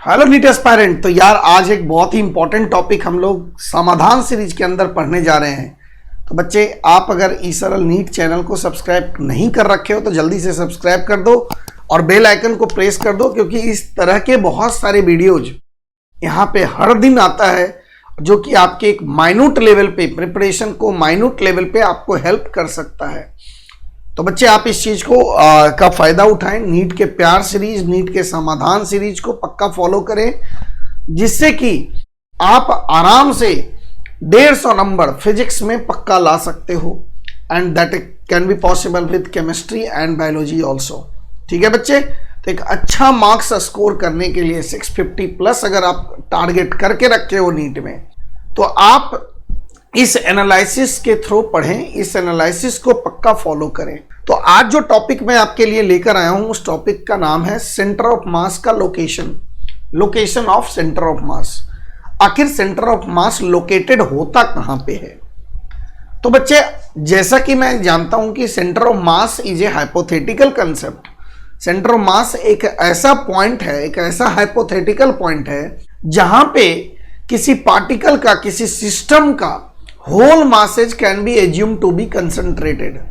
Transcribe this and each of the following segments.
Hello NEET aspirant. तो यार आज एक बहुत ही इंपॉर्टेंट टॉपिक हम लोग समाधान सीरीज के अंदर पढ़ने जा रहे हैं। तो बच्चे आप अगर ईसरल नीट चैनल को सब्सक्राइब नहीं कर रखे हो तो जल्दी से सब्सक्राइब कर दो और बेल आइकन को प्रेस कर दो, क्योंकि इस तरह के बहुत सारे वीडियोज यहाँ पे हर दिन आता है जो कि आपके एक माइन्यूट लेवल पे प्रिपरेशन को माइन्यूट लेवल पे आपको हेल्प कर सकता है। तो बच्चे आप इस चीज को का फायदा उठाएं। नीट के प्यार सीरीज, नीट के समाधान सीरीज को पक्का फॉलो करें, जिससे कि आप आराम से 150 नंबर फिजिक्स में पक्का ला सकते हो, and that can be possible with chemistry and biology also. ठीक है बच्चे, तो एक अच्छा मार्क्स स्कोर करने के लिए 650 प्लस अगर आप टारगेट करके रखे हो नीट में, तो आप इस एनालिसिस के थ्रू पढ़ें, इस एनालिसिस को पक्का फॉलो करें। तो आज जो टॉपिक मैं आपके लिए लेकर आया हूं उस टॉपिक का नाम है सेंटर ऑफ मास का location, location of centre of मास। आखिर सेंटर ऑफ मास लोकेटेड होता कहां पे है? तो बच्चे जैसा कि मैं जानता हूं कि centre of mass is a hypothetical concept. Centre of मास एक ऐसा पॉइंट है, एक ऐसा हाइपोथेटिकल पॉइंट है जहां पे किसी पार्टिकल का, किसी सिस्टम का whole masses can be assumed to be concentrated.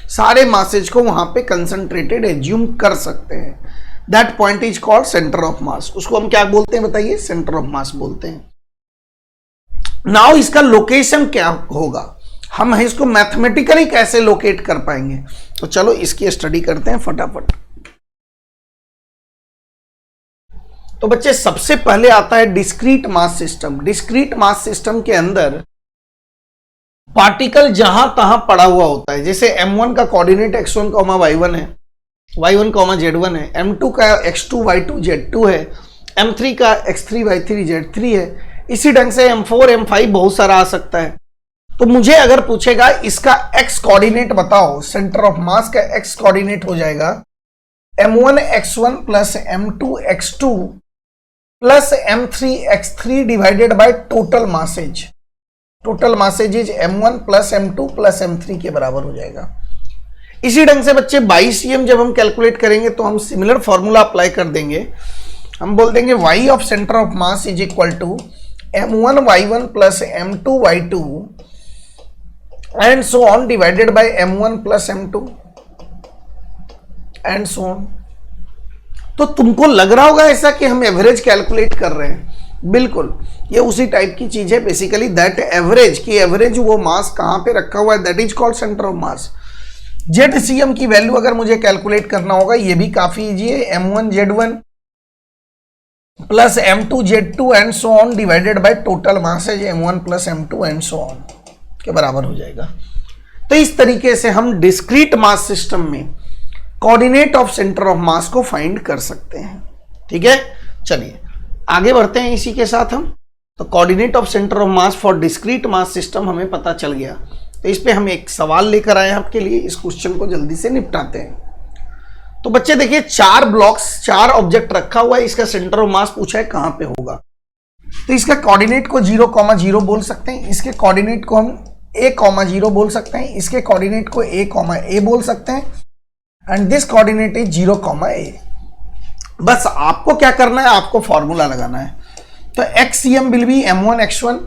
सारे मासेज को वहां पे कंसंट्रेटेड एज्यूम कर सकते हैं। That point is called centre of mass. उसको हम क्या बोलते हैं बताइए? सेंटर ऑफ मास बोलते हैं। नाउ इसका लोकेशन क्या होगा, हम इसको मैथमेटिकली कैसे लोकेट कर पाएंगे? तो चलो इसकी स्टडी करते हैं फटाफट। तो बच्चे सबसे पहले आता है discrete mass system. Discrete mass system के अंदर पार्टिकल जहां तहां पड़ा हुआ होता है। जैसे m1 का कोऑर्डिनेट x1, y1 है, y1, z1 है, m2 का x2, y2, z2 है, m3 का x3, y3, z3 है। इसी ढंग से m4, m5 बहुत सारा आ सकता है। तो मुझे अगर पूछेगा इसका x कोऑर्डिनेट बताओ, सेंटर ऑफ मास का x कोऑर्डिनेट हो जाएगा m1 x1 plus m2 x2 plus m3 x3 divided by total masses. Total masses is m1 plus m2 plus m3 के बराबर हो जाएगा। इसी ढंग से बच्चे 22 cm जब हम कैलकुलेट करेंगे तो हम सिमिलर फॉर्मूला अप्लाई कर देंगे। हम बोल देंगे y of centre of mass is equal to m1 y1 plus m2 y2 and so on divided by m1 plus m2 and so on. तो तुमको लग रहा होगा ऐसा कि हम एवरेज कैलकुलेट कर रहे हैं। बिल्कुल, ये उसी टाइप की चीज है। बेसिकली दैट एवरेज की एवरेज वो मास कहां पे रखा हुआ है, that is called centre of mass. ZCM की वैल्यू अगर मुझे कैलकुलेट करना होगा, ये भी काफी इजी है। m1 z1 plus m2 z2 and so on divided by total mass है m1 plus m2 and so on के बराबर हो जाएगा। तो इस तरीके से हम डिस्क्रीट मास सिस्टम में कोऑर्डिनेट ऑफ सेंटर ऑफ मास को फाइंड कर सकते हैं। ठीक है, चलिए आगे बढ़ते हैं इसी के साथ हम। तो coordinate of centre of mass for discrete mass system हमें पता चल गया। तो इस पे हम एक सवाल लेकर आए हैं आपके लिए, इस क्वेश्चन को जल्दी से निपटाते हैं। तो बच्चे देखिए 4 ब्लॉक्स, 4 ऑब्जेक्ट रखा हुआ है, इसका सेंटर ऑफ मास पूछा है कहां पे होगा। तो इसका कोऑर्डिनेट को 0,0 बोल सकते हैं, इसके कोऑर्डिनेट को हम a,0 बोल सकते हैं, इसके कोऑर्डिनेट को a,a बोल सकते हैं, and this coordinate is 0,a। बस आपको क्या करना है, आपको फॉर्मूला लगाना है। तो XCM will be m1 x1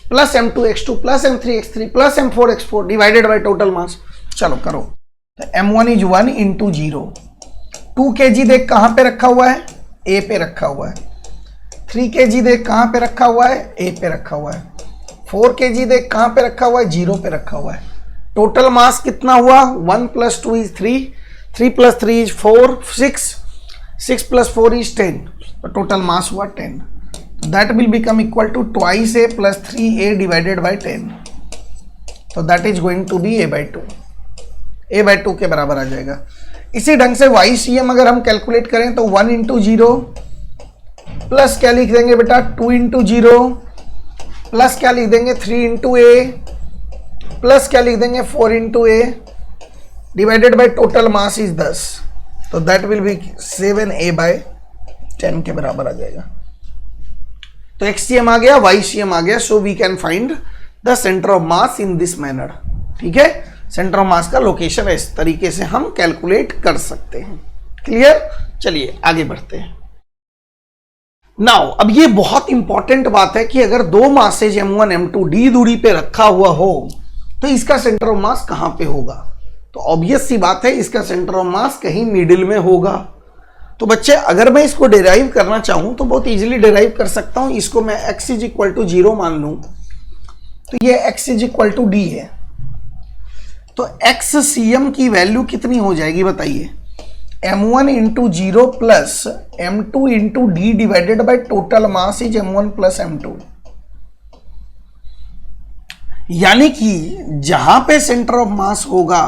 plus m2 x2 plus m3 x3 plus m4 x4 divided by total mass. चलो करो। तो m1 इज 1 इंटू 0। 2 kg देख कहां पे रखा हुआ है, a पे रखा हुआ है। 3 kg देख कहां पे रखा हुआ है, a पे रखा हुआ है। 4 kg देख कहां पे रखा हुआ है, 0 पे रखा हुआ है। टोटल मास कितना हुआ, 1 plus 2 is 3, 3 plus 3 is 4, 6 plus 4 is 10। तो टोटल मास हुआ 10। That will become equal to twice a plus 3a divided by 10। तो that is going to be a/2 के बराबर आ जाएगा। इसी ढंग से YCM अगर हम कैलकुलेट करें तो 1 इंटू 0 प्लस क्या लिख देंगे बेटा, 2 इंटू 0 प्लस क्या लिख देंगे, 3 इंटू a प्लस क्या लिख देंगे, 4 into a divided by total mass is 10। तो दैट विल बी 7a/10 के बराबर आ जाएगा। तो XCM आ गया, YCM आ गया। So we can find the centre of mass in this manner. ठीक है, सेंटर ऑफ मास का लोकेशन इस तरीके से हम कैलकुलेट कर सकते हैं। क्लियर? चलिए आगे बढ़ते हैं। नाउ अब ये बहुत इंपॉर्टेंट बात है कि अगर दो मासेज m1 m2 d दूरी पे रखा हुआ हो तो इसका सेंटर ऑफ मास कहां पे होगा? तो ऑब्वियस सी बात है, इसका सेंटर ऑफ मास कहीं मिडिल में होगा। तो बच्चे अगर मैं इसको डिराइव करना चाहूं तो बहुत इजीली डिराइव कर सकता हूं। इसको मैं x इज इक्वल टू 0 मान लूं तो ये x is equal to d है। तो XCM की वैल्यू कितनी हो जाएगी बताइए? m1 into 0 plus m2 into d divided by total mass is m1 plus m2। यानी कि जहां पे सेंटर ऑफ मास होगा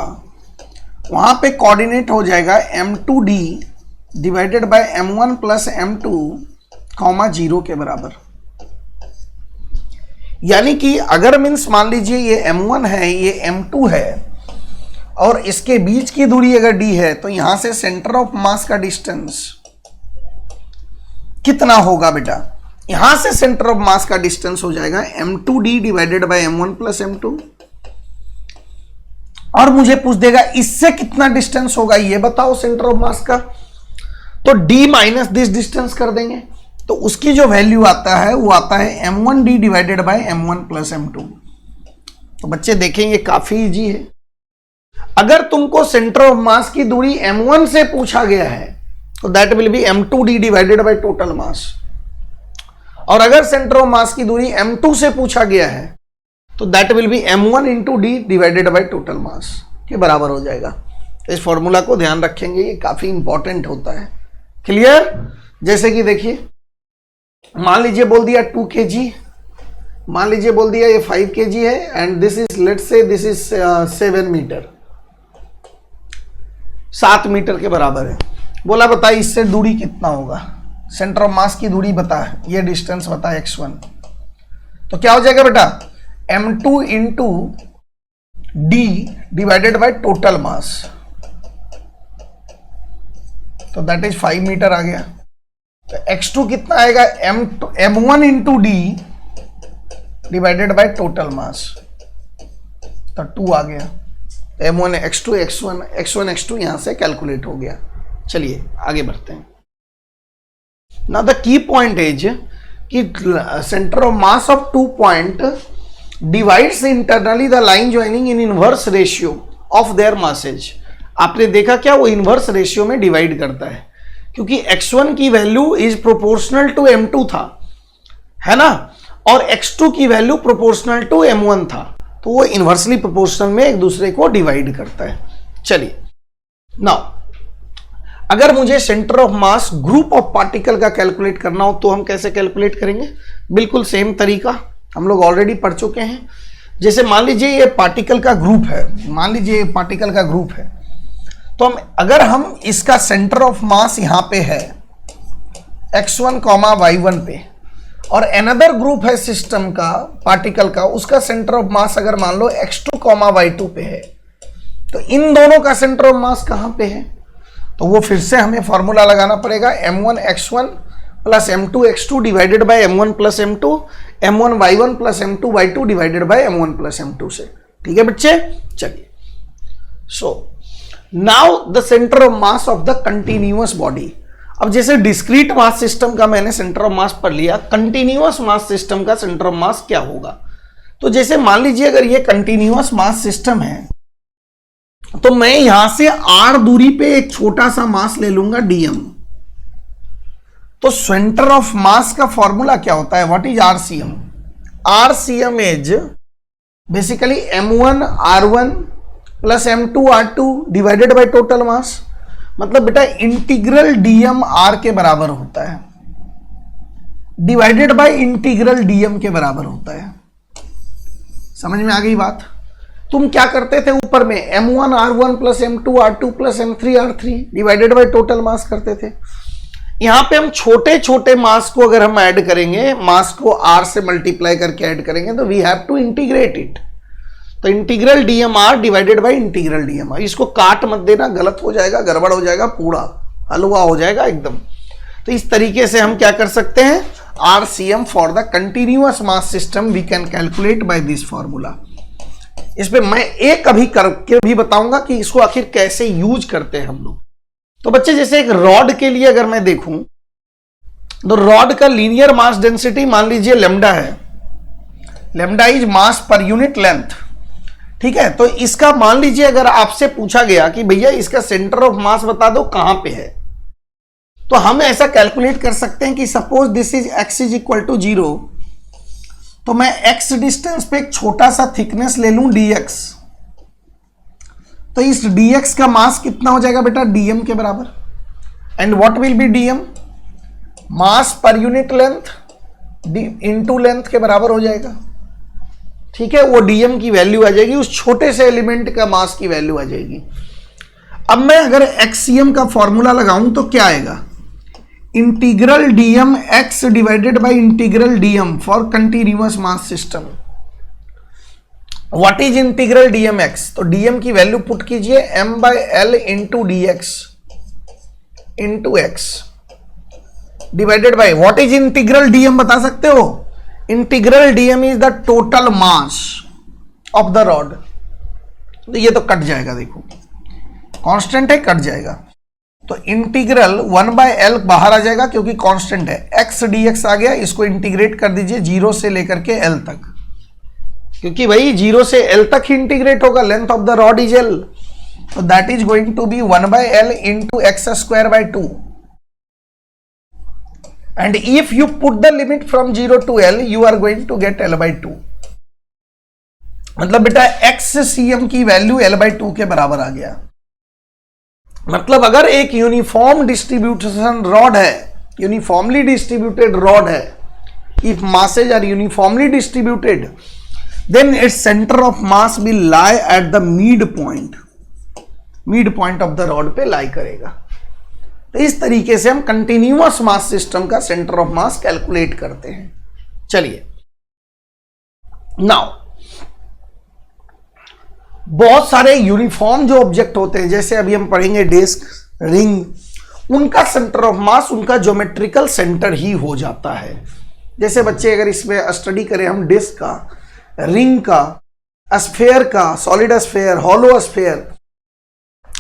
वहां पे कोऑर्डिनेट हो जाएगा m2d divided by m1 plus m2 comma 0 के बराबर। यानी कि अगर मीन्स मान लीजिए ये m1 है, ये m2 है और इसके बीच की दूरी अगर d है तो यहां से सेंटर ऑफ मास का डिस्टेंस कितना होगा बेटा? यहां से सेंटर ऑफ मास का डिस्टेंस हो जाएगा m2d divided by m1 plus m2। और मुझे पूछ देगा इससे कितना डिस्टेंस होगा ये बताओ सेंटर ऑफ मास का। तो d माइनस दिस डिस्टेंस कर देंगे तो उसकी जो वैल्यू आता है वो आता है m1d divided by m1 plus m2। तो बच्चे देखेंगे काफी इजी है। अगर तुमको सेंटर ऑफ मास की दूरी m1 से पूछा गया है तो that will be m2d divided by total mass, और अगर सेंटर ऑफ मास की दूरी m2 से पूछा गया है तो that will be m1 into D divided by total mass के बराबर हो जाएगा। इस फॉर्मूला को ध्यान रखेंगे, ये काफी इंपॉर्टेंट होता है। क्लियर? जैसे कि देखिए मान लीजिए बोल दिया 2 kg, मान लीजिए बोल दिया ये 5 kg है and this is let's say this is 7 metre, 7 metre के बराबर है। बोला बताइए इससे दूरी कितना होगा? सेंटर ऑफ मास की दूरी बता, ये डिस्टेंस बता x1। तो क्या हो जाएगा बेटा? m2 into D divided by total mass, तो दैट इज 5 मीटर आ गया। तो x2 कितना आएगा? m1 into D divided by total mass, तो 2 आ गया। m1 x2 x1 x2 यहां से कैलकुलेट हो गया। चलिए आगे बढ़ते हैं। Now the key point is कि centre of mass of 2 point divides internally the line joining in inverse ratio of their masses. आपने देखा क्या? वो इनवर्स रेशियो में डिवाइड करता है, क्योंकि x1 की value is proportional to m2 था, है ना, और x2 की वैल्यू प्रोपोर्शनल टू m1 था, तो वो इनवर्सली प्रोपोर्शनल में एक दूसरे को डिवाइड करता है। चलिए नाउ अगर मुझे centre of mass group of particle का कैलकुलेट करना हो तो हम कैसे कैलकुलेट करेंगे? बिल्कुल सेम तरीका हम लोग ऑलरेडी पढ़ चुके हैं। जैसे मान लीजिए ये पार्टिकल का ग्रुप है, मान लीजिए ये पार्टिकल का ग्रुप है, तो अगर हम इसका सेंटर ऑफ मास यहां पे है x1 y1 पे, और अनदर ग्रुप है सिस्टम का पार्टिकल का, उसका सेंटर ऑफ मास अगर मान लो x2 y2 पे है, तो इन दोनों का सेंटर ऑफ मास कहां पे है? तो वो फिर से हमें फॉर्मूला लगाना पड़ेगा m1 x1 plus m2 x2 divided by m1 plus m2, m1 y1 plus m2 y2 divided by m1 plus m2 से। ठीक है बच्चे? चलिए, so now the centre of mass of the continuous body. अब जैसे discrete मास system का मैंने centre of मास पढ़ लिया, कंटिन्यूअस मास सिस्टम का सेंटर ऑफ मास क्या होगा? तो जैसे मान लीजिए अगर ये कंटिन्यूअस मास सिस्टम है तो मैं यहां से r दूरी पे एक छोटा सा मास ले लूंगा dm। तो सेंटर ऑफ मास का फॉर्मूला क्या होता है? What is RCM? RCM is basically m1 r1 plus m2 r2 divided by total mass. मतलब बेटा इंटीग्रल dm r के बराबर होता है डिवाइडेड बाय इंटीग्रल dm के बराबर होता है। समझ में आ गई बात? तुम क्या करते थे ऊपर में m1 r1 plus m2 r2 plus m3 r3 divided by total mass करते थे। यहां पे हम छोटे छोटे मास को अगर हम ऐड करेंगे, मास को r से मल्टीप्लाई करके ऐड करेंगे, तो we have to integrate it. तो integral dmr divided by integral dmr, इसको काट मत देना, गलत हो जाएगा, गड़बड़ हो जाएगा, पूरा हलवा हो जाएगा एकदम। तो इस तरीके से हम क्या कर सकते हैं? RCM for the continuous mass system we can calculate by this formula. इस पे मैं एक अभी करके भी बताऊंगा कि इसको आखिर कैसे यूज करते हैं हम लोग। तो बच्चे जैसे एक रॉड के लिए अगर मैं देखूं, तो रॉड का लीनियर मास डेंसिटी मान लीजिए लेमडा है, lambda is mass per unit length, ठीक है। तो इसका मान लीजिए अगर आपसे पूछा गया कि भैया इसका सेंटर ऑफ मास बता दो कहां पे है, तो हम ऐसा कैलकुलेट कर सकते हैं कि suppose this is x is equal to 0, तो मैं x डिस्टेंस पे एक छोटा सा थिकनेस ले लूं dx, तो इस dx का मास कितना हो जाएगा बेटा, dm के बराबर। And what will be dm, mass per unit length into length के बराबर हो जाएगा, ठीक है। वो dm की वैल्यू आ जाएगी, उस छोटे से एलिमेंट का मास की वैल्यू आ जाएगी। अब मैं अगर xcm का फॉर्मूला लगाऊं तो क्या आएगा, integral dm x divided by integral dm for continuous mass system. What is integral dm x, तो dm की वैल्यू पुट कीजिए m बाय l into dx into x divided by what is integral dm, बता सकते हो, इंटीग्रल dm is the total mass of the rod. तो ये तो कट जाएगा, देखो कांस्टेंट है, कट जाएगा, तो इंटीग्रल 1 बाय एल बाहर आ जाएगा क्योंकि कांस्टेंट है, x dx आ गया, इसको इंटीग्रेट कर दीजिए 0 से लेकर के l तक, क्योंकि भाई 0 से l तक ही इंटीग्रेट होगा, length of the rod is l, तो that is going to be 1 by l into x square by 2, and if you put the limit from 0 to l you are going to get l by 2। मतलब बेटा xcm की value l by 2 के बराबर आ गया। मतलब अगर एक uniform distribution rod है, यूनिफॉर्मली डिस्ट्रीब्यूटेड रॉड है, if masses are uniformly distributed then its centre of mass will lie at the mid point of the rod पे लाई करेगा। तो इस तरीके से हम कंटिन्यूअस मास सिस्टम का सेंटर ऑफ मास कैलकुलेट करते हैं। चलिए नाउ बहुत सारे यूनिफॉर्म जो ऑब्जेक्ट होते हैं, जैसे अभी हम पढ़ेंगे डेस्क, रिंग, उनका सेंटर ऑफ मास उनका ज्योमेट्रिकल सेंटर ही हो जाता है। जैसे बच्चे अगर इसमें स्टडी करें हम डिस्क का, रिंग का, स्फेयर का, सॉलिड स्फेयर, हॉलो स्फेयर,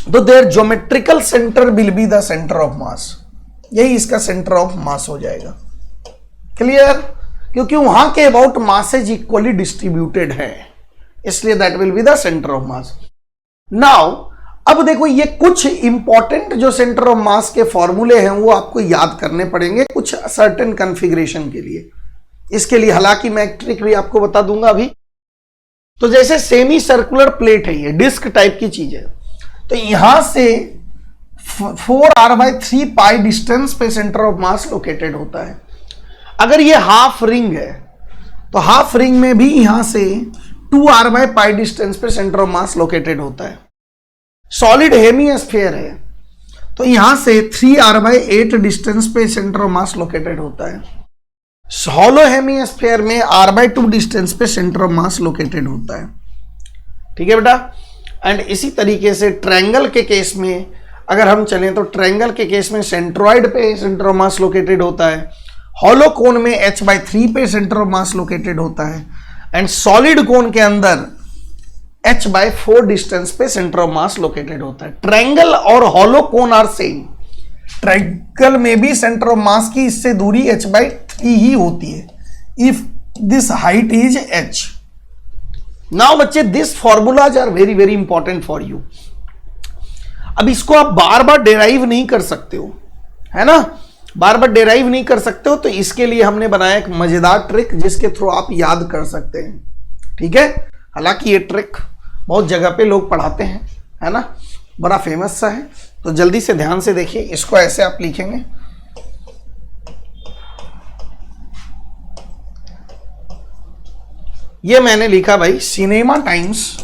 तो their geometrical centre will be the centre of mass, यही इसका सेंटर ऑफ मास हो जाएगा। क्लियर, क्योंकि वहां के अबाउट मासेज इक्वली डिस्ट्रीब्यूटेड है, इसलिए that will be the centre of mass. Now अब देखो ये कुछ इंपॉर्टेंट जो सेंटर ऑफ मास के फॉर्मूले हैं वो आपको याद करने पड़ेंगे कुछ सर्टेन कॉन्फ़िगरेशन के लिए। इसके लिए हालांकि मैं एक ट्रिक भी आपको बता दूंगा अभी। तो जैसे सेमी सर्कुलर प्लेट है, ये डिस्क टाइप की चीज है, तो यहां से 4r/3 पाई डिस्टेंस पे सेंटर ऑफ मास लोकेटेड होता है। अगर ये हाफ रिंग है तो हाफ रिंग में भी यहां से 2r/पाई डिस्टेंस पे सेंटर ऑफ मास लोकेटेड होता है। सॉलिड हेमीस्फीयर है तो यहां से 3r/8 डिस्टेंस पे सेंटर ऑफ मास लोकेटेड होता है। हॉलो हेमीस्फीयर में r/2 डिस्टेंस पे सेंटर ऑफ मास लोकेटेड होता है। ठीक है बेटा। एंड इसी तरीके से ट्रायंगल के केस में अगर हम चलें तो ट्रायंगल के केस में सेंट्रॉइड पे सेंटर ऑफ मास लोकेटेड होता है, हॉलो कोन में h/3 पे सेंटर ऑफ मास लोकेटेड होता है, एंड सॉलिड कोन के अंदर h/4 डिस्टेंस पे सेंटर ऑफ मास लोकेटेड होता है। ट्रायंगल और hollow cone are same. Triangle में भी सेंटर ऑफ मास की इससे दूरी h/3 ही होती है if this height is h। Now बच्चे this formulas are very very important for you. अब इसको आप बार बार डेराइव नहीं कर सकते हो, है ना, बार बार डेराइव नहीं कर सकते हो, तो इसके लिए हमने बनाया एक मजेदार ट्रिक जिसके थ्रू आप याद कर सकते हैं। ठीक है। हालांकि ये ट्रिक बहुत जगह पे लोग पढ़ाते हैं, है ना, बड़ा फेमस सा है, तो जल्दी से ध्यान से देखिए। इसको ऐसे आप लिखेंगे, ये मैंने लिखा भाई सिनेमा टाइम्स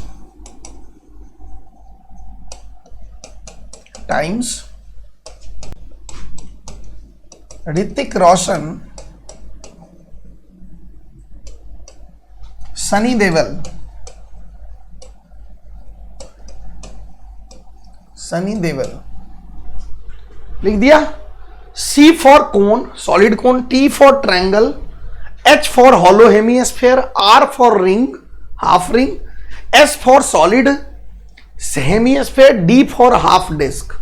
ऋतिक रोशन सनी देवल लिख दिया। C for cone solid cone, T for triangle, H for hollow hemisphere, R for ring half ring, S for solid hemisphere, D for half disc.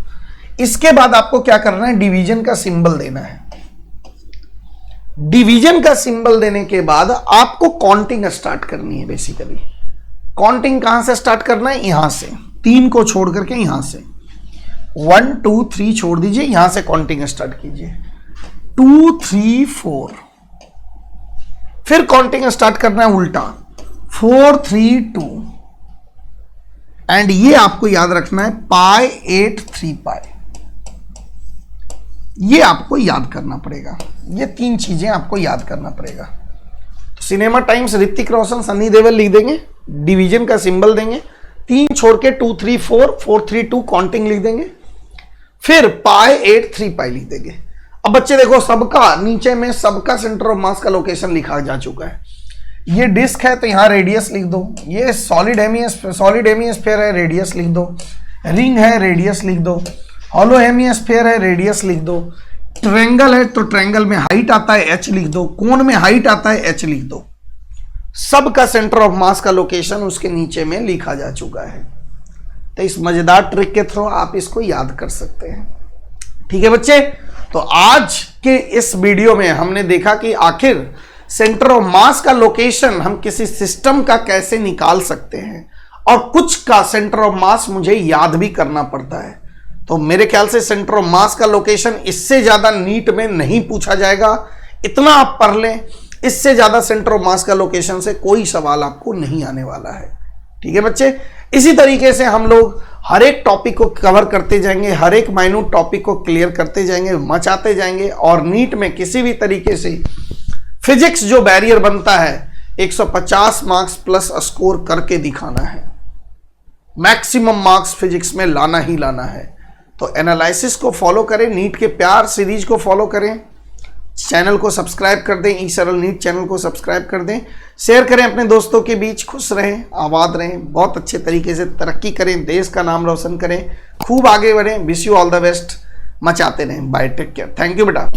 इसके बाद आपको क्या करना है, डिवीजन का सिंबल देना है। डिवीजन का सिंबल देने के बाद आपको काउंटिंग स्टार्ट करनी है। बेसिकली काउंटिंग कहां से स्टार्ट करना है? यहां से, 3 को छोड़ करके यहां से 1 2 3 छोड़ दीजिए, यहां से काउंटिंग स्टार्ट कीजिए 2 3 4। फिर काउंटिंग स्टार्ट करना है उल्टा 4 3 2 एंड ये आपको याद रखना है पाई 8 3 पाई। ये आपको याद करना पड़ेगा, ये 3 चीजें आपको याद करना पड़ेगा। तो सिनेमा टाइम्स ऋतिक रोशन सनी देओल लिख देंगे, डिवीजन का सिंबल देंगे, 3 छोड़ के 2 3 4 4 3 2 काउंटिंग लिख देंगे, फिर पाई 8 3 पाई लिख देंगे। अब बच्चे देखो, सबका नीचे में सबका सेंटर ऑफ मास का लोकेशन लिखा जा चुका है। ये डिस्क है तो यहां रेडियस लिख दो, ये सॉलिड हेमिस्फीयर है, रेडियस लिख दो, रिंग है रेडियस लिख दो, हॉलो हेमिस्फीयर है रेडियस लिख दो, ट्रायंगल है तो ट्रायंगल में हाइट आता है h लिख दो, कोन में हाइट आता है h लिख दो। सबका सेंटर ऑफ मास का लोकेशन उसके नीचे में लिखा जा चुका है। तो इस मजेदार ट्रिक के थ्रू आप इसको याद कर सकते हैं। ठीक है बच्चे, तो आज के इस वीडियो में हमने देखा कि आखिर सेंटर ऑफ मास का लोकेशन हम किसी सिस्टम का कैसे निकाल सकते हैं, और कुछ का सेंटर ऑफ मास मुझे याद भी करना पड़ता है। तो मेरे ख्याल से सेंटर ऑफ मास का लोकेशन इससे ज्यादा नीट में नहीं पूछा जाएगा, इतना आप पढ़ लें, इससे ज्यादा सेंटर ऑफ मास का लोकेशन से कोई सवाल आपको नहीं आने वाला है। ठीक है बच्चे, इसी तरीके से हम लोग हर एक टॉपिक को कवर करते जाएंगे, हर एक माइन्यूट टॉपिक को क्लियर करते जाएंगे, मचाते जाएंगे, और नीट में किसी भी तरीके से फिजिक्स जो बैरियर बनता है 150 मार्क्स प्लस स्कोर करके दिखाना है, मैक्सिमम मार्क्स फिजिक्स में लाना ही लाना है। तो एनालिसिस को फॉलो करें, नीट के प्यार सीरीज को फॉलो करें, चैनल को सब्सक्राइब कर दें, ई सरल नीट चैनल को सब्सक्राइब कर दें, शेयर करें अपने दोस्तों के बीच। खुश रहें, आबाद रहें, बहुत अच्छे तरीके से तरक्की करें, देश का नाम रोशन करें, खूब आगे बढ़ें। Wish you all the best, मचाते रहें। Bye, take care, thank you बेटा।